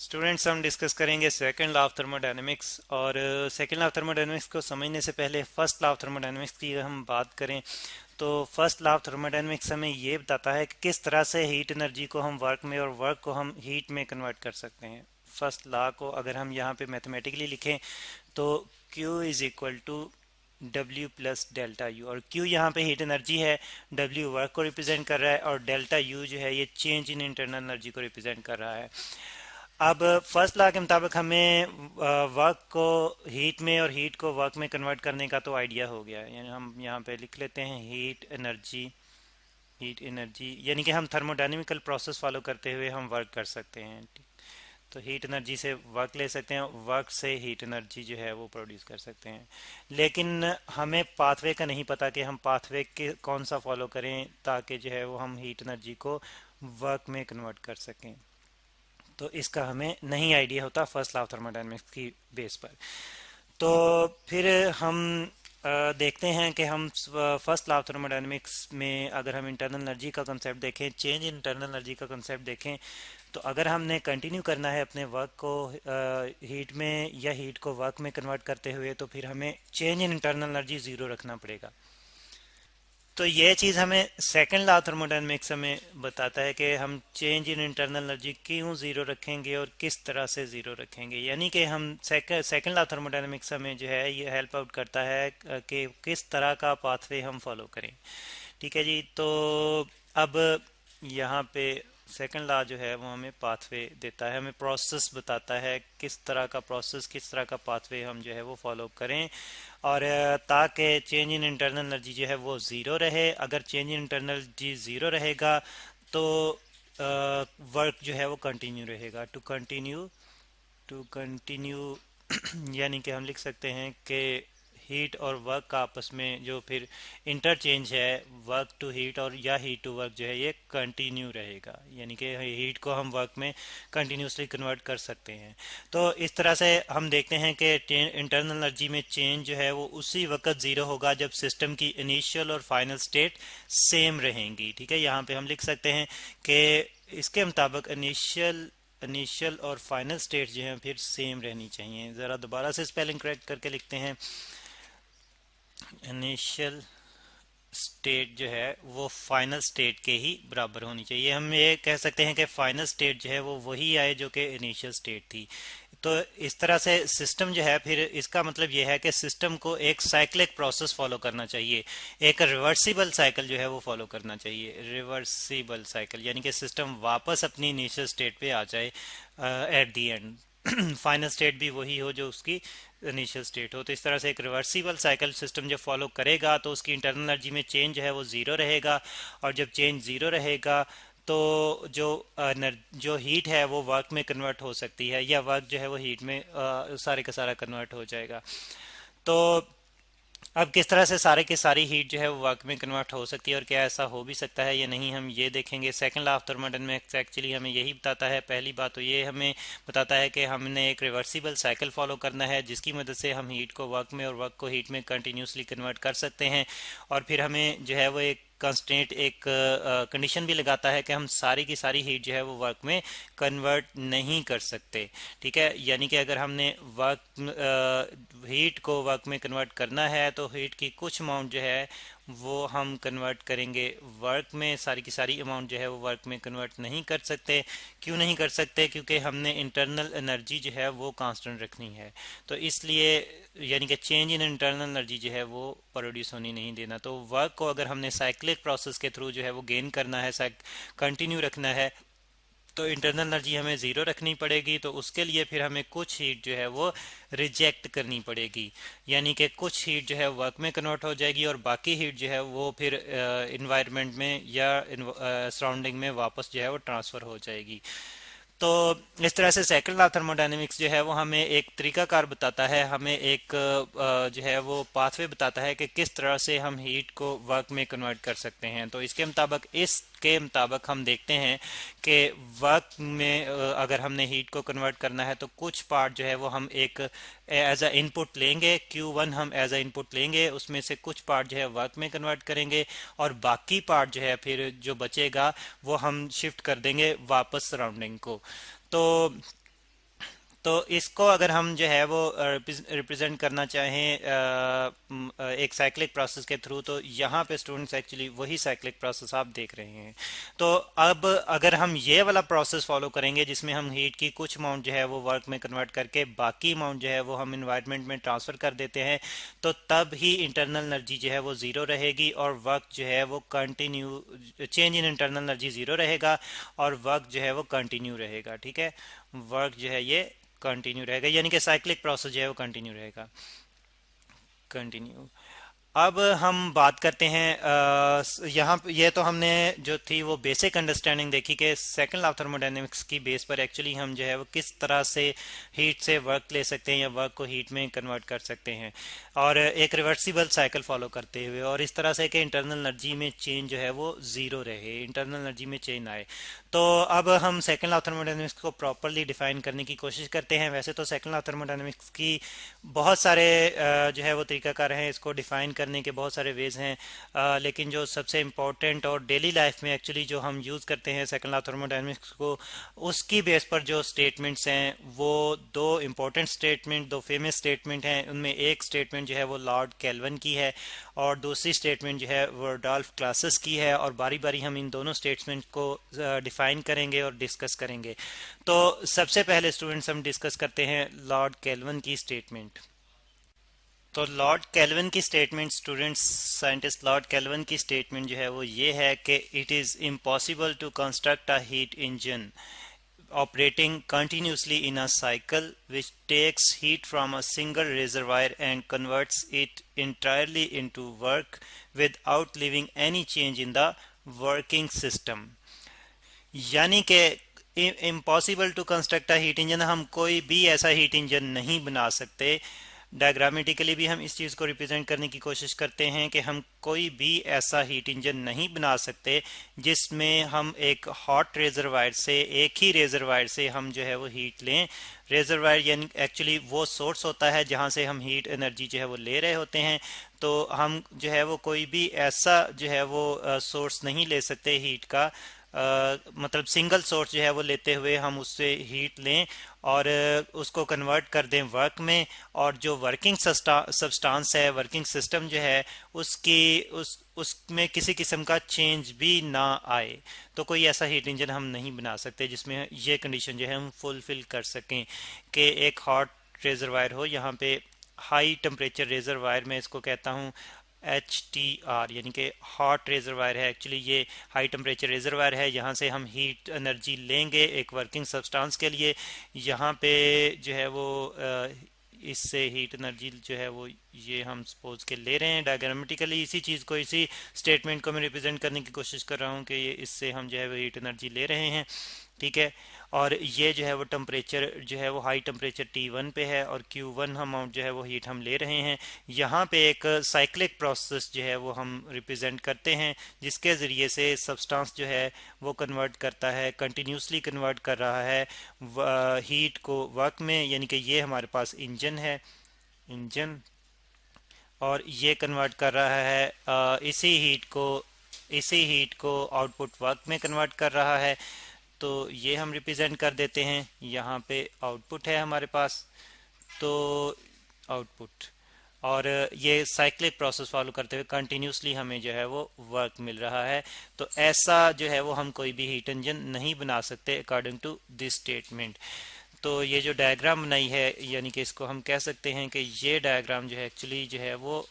Students, हम discuss करेंगे second law of thermodynamics. और सेकंड लॉ ऑफ थर्मोडायनेमिक्स को समझने से पहले फर्स्ट लॉ ऑफ थर्मोडायनेमिक्स की अगर हम बात करें तो फर्स्ट लॉ ऑफ थर्मोडायनेमिक्स हमें ये बताता है कि किस तरह से हीट एनर्जी को हम वर्क में और वर्क को हम हीट में कन्वर्ट कर सकते हैं। फर्स्ट लॉ को अगर हम यहाँ पे मैथमेटिकली लिखें तो Q is equal to W plus delta U, और Q यहाँ पे हीट एनर्जी है, W वर्क को रिप्रेजेंट कर रहा है और डेल्टा U जो है ये चेंज इन इंटरनल एनर्जी को रिप्रेजेंट कर रहा है। अब फर्स्ट लॉ के मुताबिक हमें वर्क को हीट में और हीट को वर्क में कन्वर्ट करने का तो आइडिया हो गया है। यानी हम यहाँ पे लिख लेते हैं हीट एनर्जी यानी कि हम थर्मोडायनेमिकल प्रोसेस फॉलो करते हुए हम वर्क कर सकते हैं। तो हीट एनर्जी से वर्क ले सकते हैं, वर्क से हीट एनर्जी जो है वो प्रोड्यूस कर सकते हैं। लेकिन हमें पाथवे का नहीं पता कि हम पाथवे के कौन सा फॉलो करें ताकि जो है वो हम हीट एनर्जी को वर्क में कन्वर्ट कर सकें। तो इसका हमें नहीं आइडिया होता फर्स्ट लॉ ऑफ थर्मोडायनेमिक्स की बेस पर। तो फिर हम देखते हैं कि हम फर्स्ट लॉ ऑफ थर्मोडायनेमिक्स में अगर हम इंटरनल एनर्जी का कंसेप्ट देखें, चेंज इन इंटरनल एनर्जी का कंसेप्ट देखें, तो अगर हमने कंटिन्यू करना है अपने वर्क को हीट में या हीट को वर्क में कन्वर्ट करते हुए, तो फिर हमें change in internal energy zero रखना पड़ेगा। तो ये चीज़ हमें सेकंड लॉ थर्मोडायनेमिक्स हमें बताता है कि हम चेंज इन इंटरनल एनर्जी क्यों ज़ीरो रखेंगे और किस तरह से ज़ीरो रखेंगे। यानी कि हम सेकंड लॉ थर्मोडायनेमिक्स हमें जो है ये हेल्प आउट करता है कि किस तरह का पाथवे हम फॉलो करें। ठीक है जी। तो अब यहाँ पे सेकंड लॉ जो है वो हमें पाथवे देता है, हमें प्रोसेस बताता है किस तरह का प्रोसेस, किस तरह का पाथवे हम जो है वो फॉलो करें, और ताकि चेंज इन इंटरनल एनर्जी जो है वो ज़ीरो रहे। अगर change in internal energy zero रहेगा तो वर्क जो है वो कंटिन्यू रहेगा। टू कंटिन्यू यानी कि हम लिख सकते हैं कि हीट और वर्क का आपस में जो फिर इंटरचेंज है वर्क टू हीट और या हीट टू वर्क जो है ये कंटिन्यू रहेगा। यानी कि हीट को हम वर्क में कंटिन्यूसली कन्वर्ट कर सकते हैं। तो इस तरह से हम देखते हैं कि इंटरनल एनर्जी में चेंज जो है वो उसी वक्त ज़ीरो होगा जब सिस्टम की इनिशियल और फाइनल स्टेट सेम रहेंगी। ठीक है, यहाँ पे हम लिख सकते हैं कि इसके मुताबिक इनिशियल और फाइनल स्टेट जो है फिर सेम रहनी चाहिए। ज़रा दोबारा से स्पेलिंग करेक्ट करके लिखते हैं। इनिशियल स्टेट जो है वो फाइनल स्टेट के ही बराबर होनी चाहिए। हम ये कह सकते हैं कि फाइनल स्टेट जो है वो वही आए जो कि इनिशियल स्टेट थी। तो इस तरह से सिस्टम जो है, फिर इसका मतलब ये है कि सिस्टम को एक साइक्लिक प्रोसेस फॉलो करना चाहिए, एक रिवर्सिबल साइकिल जो है वो फॉलो करना चाहिए। रिवर्सिबल साइकिल यानी कि सिस्टम वापस अपनी इनिशियल स्टेट पे आ जाए at the and, final state भी वही हो जो उसकी इनिशियल स्टेट हो। तो इस तरह से एक रिवर्सिबल साइकिल सिस्टम जब फॉलो करेगा तो उसकी इंटरनल एनर्जी में चेंज जो है वो ज़ीरो रहेगा, और जब चेंज ज़ीरो रहेगा तो जो हीट है वो वर्क में कन्वर्ट हो सकती है, या वर्क जो है वो हीट में सारे का सारा कन्वर्ट हो जाएगा। तो अब किस तरह से सारे की सारी हीट जो है वो वर्क में कन्वर्ट हो सकती है और क्या ऐसा हो भी सकता है या नहीं, हम ये देखेंगे। Second law of thermodynamics actually हमें यही बताता है। पहली बात तो ये हमें बताता है कि हमने एक रिवर्सिबल साइकिल फॉलो करना है जिसकी मदद से हम हीट को वर्क में और वर्क को हीट में कंटिन्यूसली कन्वर्ट कर सकते हैं। और फिर हमें जो है वो एक कंस्टेंट एक कंडीशन भी लगाता है कि हम सारी की सारी हीट जो है वो वर्क में कन्वर्ट नहीं कर सकते। ठीक है, यानी कि अगर हमने हीट को वर्क में कन्वर्ट करना है तो हीट की कुछ अमाउंट जो है वो हम कन्वर्ट करेंगे वर्क में, सारी की सारी अमाउंट जो है वो वर्क में कन्वर्ट नहीं कर सकते। क्यों नहीं कर सकते? क्योंकि हमने इंटरनल एनर्जी जो है वो कांस्टेंट रखनी है। तो इसलिए यानी कि चेंज इन इंटरनल एनर्जी जो है वो प्रोड्यूस होनी नहीं देना। तो वर्क को अगर हमने साइक्लिक प्रोसेस के थ्रू जो है वो गेन करना है, कंटिन्यू रखना है, तो इंटरनल एनर्जी हमें ज़ीरो रखनी पड़ेगी। तो उसके लिए फिर हमें कुछ हीट जो है वो रिजेक्ट करनी पड़ेगी, यानी कि कुछ हीट जो है वर्क में कन्वर्ट हो जाएगी और बाकी हीट जो है वो फिर इन्वायरमेंट में या सराउंडिंग में वापस जो है वो ट्रांसफ़र हो जाएगी। तो इस तरह से सेकंड लॉ थर्मोडायनेमिक्स जो है वो हमें एक तरीकाकार बताता है, हमें एक जो है वो पाथवे बताता है कि किस तरह से हम हीट को वर्क में कन्वर्ट कर सकते हैं। तो इसके मुताबिक हम देखते हैं कि वर्क में अगर हमने हीट को कन्वर्ट करना है तो कुछ पार्ट जो है वो हम एक एज अ इनपुट लेंगे, Q1 हम एज अ इनपुट लेंगे, उसमें से कुछ पार्ट जो है वर्क में कन्वर्ट करेंगे और बाकी पार्ट जो है फिर जो बचेगा वो हम शिफ्ट कर देंगे वापस सराउंडिंग को। तो तो इसको अगर हम जो है वो रिप्रेजेंट करना चाहें एक साइक्लिक प्रोसेस के थ्रू, तो यहाँ पे स्टूडेंट्स एक्चुअली वही साइक्लिक प्रोसेस आप देख रहे हैं। तो अब अगर हम ये वाला प्रोसेस फॉलो करेंगे जिसमें हम हीट की कुछ अमाउंट जो है वो वर्क में कन्वर्ट करके बाकी अमाउंट जो है वो हम इन्वायरमेंट में ट्रांसफ़र कर देते हैं, तो तब ही इंटरनल एनर्जी जो है वो ज़ीरो रहेगी और वर्क जो है वो continue, change in internal energy zero रहेगा और वर्क जो है वो कंटिन्यू रहेगा। ठीक है, वर्क जो है ये कंटिन्यू रहेगा, यानी कि साइक्लिक प्रोसेस जो है वो कंटिन्यू रहेगा। कंटिन्यू। अब हम बात करते हैं यहाँ ये तो हमने जो थी वो बेसिक अंडरस्टैंडिंग देखी कि सेकंड लॉ ऑफ थर्मोडायनेमिक्स की बेस पर एक्चुअली हम जो है वो किस तरह से हीट से वर्क ले सकते हैं या वर्क को हीट में कन्वर्ट कर सकते हैं, और एक रिवर्सिबल साइकिल फॉलो करते हुए, और इस तरह से कि इंटरनल एनर्जी में चेंज जो है वो ज़ीरो रहे, इंटरनल एनर्जी में चेंज आए। तो अब हम सेकंड लॉ ऑफ थर्मोडायनेमिक्स को प्रॉपरली डिफाइन करने की कोशिश करते हैं। वैसे तो सेकंड लॉ ऑफ थर्मोडायनेमिक्स की बहुत सारे जो है वो तरीकाकार हैं, इसको डिफाइन करने के बहुत सारे वेज हैं, लेकिन जो सबसे इम्पोर्टेंट और डेली लाइफ में एक्चुअली जो हम यूज़ करते हैं सेकंड लॉ ऑफ थर्मोडायनेमिक्स को, उसकी बेस पर जो स्टेटमेंट्स हैं वो दो इम्पोर्टेंट स्टेटमेंट, दो फेमस स्टेटमेंट हैं। उनमें एक स्टेटमेंट जो है वो लॉर्ड केल्विन की है और दूसरी स्टेटमेंट जो है वो रडोल्फ क्लासेस की है, और बारी बारी हम इन दोनों स्टेटमेंट को डिफाइन करेंगे और डिस्कस करेंगे। तो सबसे पहले स्टूडेंट्स हम डिस्कस करते हैं लॉर्ड केल्विन की स्टेटमेंट। तो लॉर्ड केल्विन की statement students, scientist Lord Kelvin की स्टेटमेंट जो है वो ये है कि it is impossible to construct a heat engine operating continuously in a cycle which takes heat from a single reservoir and converts it entirely into work without leaving any change in the working system। यानी कि impossible to construct a heat engine, हम कोई भी ऐसा heat engine नहीं बना सकते। Diagrammatically भी हम इस चीज़ को रिप्रेजेंट करने की कोशिश करते हैं कि हम कोई भी ऐसा हीट इंजन नहीं बना सकते जिसमें हम एक हॉट रेजरवायर से, एक ही रेजरवायर से हम जो है वो हीट लें। रेजरवायर यानी एक्चुअली वो सोर्स होता है जहाँ से हम हीट एनर्जी जो है वो ले रहे होते हैं। तो हम जो है वो कोई भी ऐसा जो है वो सोर्स नहीं ले सकते हीट का, मतलब सिंगल सोर्स जो है वो लेते हुए हम उससे हीट लें और उसको कन्वर्ट कर दें वर्क में, और जो वर्किंग सब्सटेंस है, वर्किंग सिस्टम जो है उसकी उसमें किसी किस्म का चेंज भी ना आए। तो कोई ऐसा हीट इंजन हम नहीं बना सकते जिसमें ये कंडीशन जो है हम फुलफिल कर सकें कि एक हॉट रेजरवायर हो, यहाँ पे हाई टेम्परेचर रेजरवायर में इसको कहता हूँ HTR, यानी कि हॉट रेजरवायर है। एक्चुअली ये हाई टेम्परेचर रेजरवायर है, यहाँ से हम हीट एनर्जी लेंगे एक वर्किंग सब्सटेंस के लिए। यहाँ पे जो है वो इससे हीट एनर्जी जो है वो ये हम सपोज के ले रहे हैं डायग्रामेटिकली। इसी चीज़ को, इसी स्टेटमेंट को मैं रिप्रेजेंट करने की कोशिश कर रहा हूँ कि ये इससे हम जो है वो हीट एनर्जी ले रहे हैं। ठीक है, और ये जो है वो टेम्परेचर जो है वो हाई टेम्परेचर T1 पे है और Q1 अमाउंट जो है वो हीट हम ले रहे हैं। यहाँ पे एक साइक्लिक प्रोसेस जो है वो हम रिप्रेजेंट करते हैं जिसके ज़रिए से सब्सटेंस जो है वो कन्वर्ट करता है, कंटिन्यूसली कन्वर्ट कर रहा है हीट को वर्क में। यानी कि ये हमारे पास इंजन है, इंजन, और ये कन्वर्ट कर रहा है इसी हीट को आउटपुट वर्क में कन्वर्ट कर रहा है। तो ये हम रिप्रेजेंट कर देते हैं, यहाँ पे आउटपुट है हमारे पास, तो आउटपुट, और ये साइक्लिक प्रोसेस फॉलो करते हुए कंटिन्यूसली हमें जो है वो वर्क मिल रहा है। तो ऐसा जो है वो हम कोई भी हीट इंजन नहीं बना सकते अकॉर्डिंग टू दिस स्टेटमेंट। तो ये जो डायग्राम बनाई है, यानी कि इसको हम कह सकते हैं कि ये डायग्राम जो है एक्चुअली जो है वो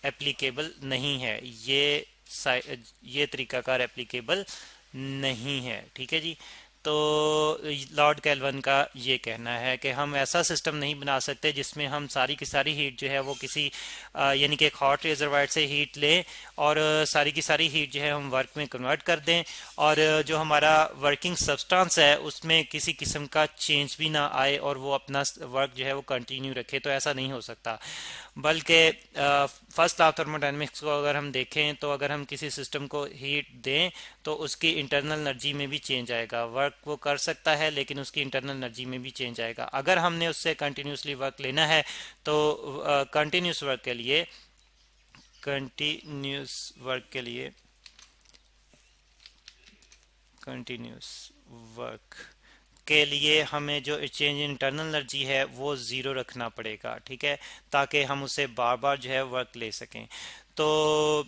एप्लीकेबल नहीं है, ये तरीकाकार एप्लीकेबल नहीं है। ठीक है जी। तो लॉर्ड केल्विन का ये कहना है कि हम ऐसा सिस्टम नहीं बना सकते जिसमें हम सारी की सारी हीट जो है वो किसी यानी कि एक हॉट रिजर्वायर से हीट लें और सारी की सारी हीट जो है हम वर्क में कन्वर्ट कर दें, और जो हमारा वर्किंग सब्सटेंस है उसमें किसी किस्म का चेंज भी ना आए और वो अपना वर्क जो है वो कंटिन्यू रखे। तो ऐसा नहीं हो सकता। बल्कि फर्स्ट लॉ ऑफ थर्मोडायनेमिक्स को अगर हम देखें तो अगर हम किसी सिस्टम को हीट दें तो उसकी इंटरनल एनर्जी में भी चेंज आएगा। वर्क वो कर सकता है लेकिन उसकी इंटरनल एनर्जी में भी चेंज आएगा। अगर हमने उससे कंटिन्यूसली वर्क लेना है तो कंटिन्यूस वर्क के लिए कंटिन्यूस वर्क के लिए कंटिन्यूस वर्क के लिए हमें जो चेंज इन इंटरनल एनर्जी है वो ज़ीरो रखना पड़ेगा, ठीक है, ताकि हम उसे बार बार जो है वर्क ले सकें। तो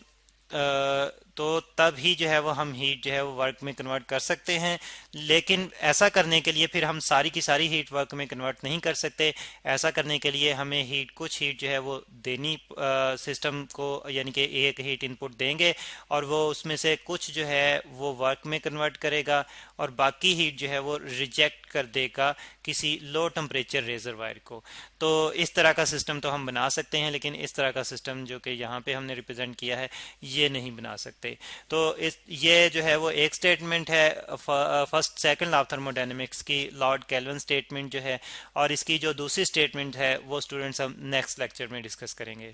तो तब ही जो है वो हम हीट जो है वो वर्क में कन्वर्ट कर सकते हैं। लेकिन ऐसा करने के लिए फिर हम सारी की सारी हीट वर्क में कन्वर्ट नहीं कर सकते। ऐसा करने के लिए हमें कुछ हीट जो है वो देनी सिस्टम को, यानी कि एक हीट इनपुट देंगे और वो उसमें से कुछ जो है वो वर्क में कन्वर्ट करेगा और बाकी हीट जो है वो रिजेक्ट कर देगा किसी लो टेम्परेचर रेजरवायर को। तो इस तरह का सिस्टम तो हम बना सकते हैं, लेकिन इस तरह का सिस्टम जो कि यहाँ पे हमने रिप्रेजेंट किया है ये नहीं बना सकते। तो इस ये जो है वो एक स्टेटमेंट है first second law of thermodynamics की, लॉर्ड केल्विन स्टेटमेंट जो है, और इसकी जो दूसरी स्टेटमेंट है वो स्टूडेंट्स हम नेक्स्ट लेक्चर में डिस्कस करेंगे।